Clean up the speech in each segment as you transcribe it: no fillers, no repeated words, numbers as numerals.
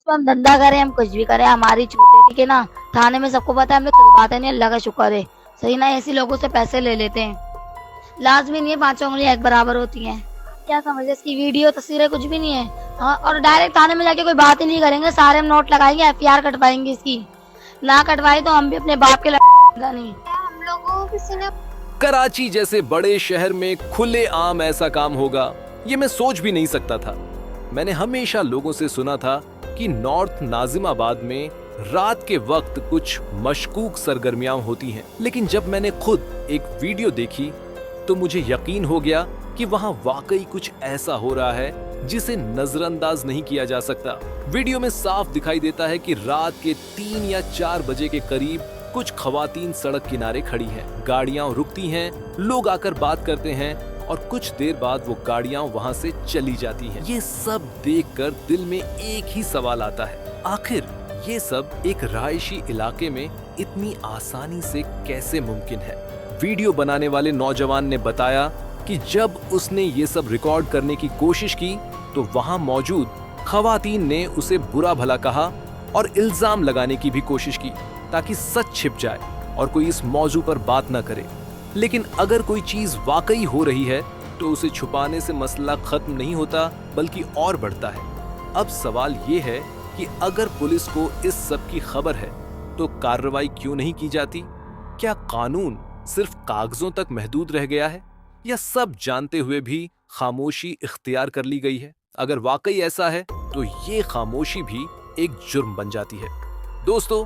हम धंधा करें, हम कुछ भी करें, हमारी छूट है, ठीक है ना। थाने में सबको पता है, हम लोग छुड़वाते नहीं, अल्लाह का शुक्र है। सही ना, ऐसे लोगों से पैसे ले लेते हैं। लाज भी नहीं है, पांचों उंगलियां एक बराबर होती हैं। क्या समझे, इसकी वीडियो तस्वीरें कुछ भी नहीं है। हाँ, और डायरेक्ट थाने में जाके कोई बात ही नहीं करेंगे, सारे हम नोट लगाएंगे, एफआईआर कटवाएंगे इसकी। ना कटवाई तो हम भी अपने बाप के नहीं। हम लोगों को किसी ने कराची जैसे बड़े शहर में खुलेआम ऐसा काम होगा, ये मैं सोच भी नहीं सकता था। मैंने हमेशा लोगों से सुना था कि नॉर्थ नाजिमाबाद में रात के वक्त कुछ मशकूक सरगर्मियां होती हैं, लेकिन जब मैंने खुद एक वीडियो देखी तो मुझे यकीन हो गया कि वहां वाकई कुछ ऐसा हो रहा है जिसे नजरअंदाज नहीं किया जा सकता। वीडियो में साफ दिखाई देता है कि रात के 3 या 4 बजे के करीब कुछ खवातीन सड़क किनारे खड़ी हैं, गाड़ियां रुकती हैं, लोग आकर बात करते हैं और कुछ देर बाद वो गाड़ियां वहां से चली जाती हैं। ये सब देखकर दिल में एक ही सवाल आता है, आखिर ये सब एक रहायशी इलाके में इतनी आसानी से कैसे मुमकिन है। वीडियो बनाने वाले नौजवान ने बताया कि जब उसने ये सब रिकॉर्ड करने की कोशिश की तो वहां मौजूद खवातीन ने उसे बुरा भला कहा और इल्जाम लगाने की भी कोशिश की ताकि सच छिप जाए और कोई इस मौजू पर बात न करे। लेकिन अगर कोई चीज वाकई हो रही है तो उसे छुपाने से मसला खत्म नहीं होता बल्कि और बढ़ता है। अब सवाल ये है कि अगर पुलिस को इस सब की खबर है तो कार्रवाई क्यों नहीं की जाती? क्या कानून सिर्फ कागजों तक महदूद रह गया है या सब जानते हुए भी खामोशी इख्तियार कर ली गई है? अगर वाकई ऐसा है तो ये खामोशी भी एक जुर्म बन जाती है। दोस्तों,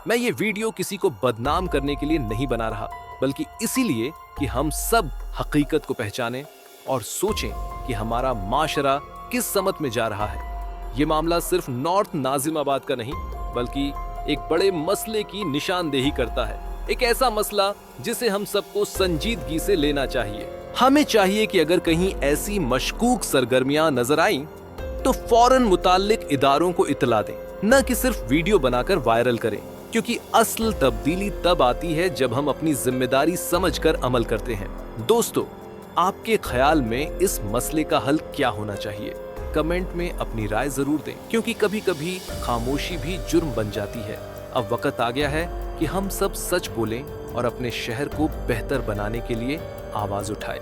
मैं ये वीडियो किसी को बदनाम करने के लिए नहीं बना रहा, बल्कि इसीलिए कि हम सब हकीकत को पहचानें और सोचें कि हमारा माशरा किस समत में जा रहा है। ये मामला सिर्फ नॉर्थ नाजिमाबाद का नहीं बल्कि एक बड़े मसले की निशानदेही करता है। एक ऐसा मसला जिसे हम सबको संजीदगी से लेना चाहिए। हमें चाहिए कि अगर कहीं ऐसी मशकूक सरगर्मियां नजर आईं तो फौरन मुताल्लिक इदारों को इतला दें, न कि सिर्फ वीडियो बनाकर वायरल करें, क्योंकि असल तब्दीली तब आती है जब हम अपनी जिम्मेदारी समझकर अमल करते हैं। दोस्तों, आपके ख्याल में इस मसले का हल क्या होना चाहिए? कमेंट में अपनी राय जरूर दें, क्योंकि कभी कभी खामोशी भी जुर्म बन जाती है। अब वक्त आ गया है कि हम सब सच बोलें और अपने शहर को बेहतर बनाने के लिए आवाज उठाएं।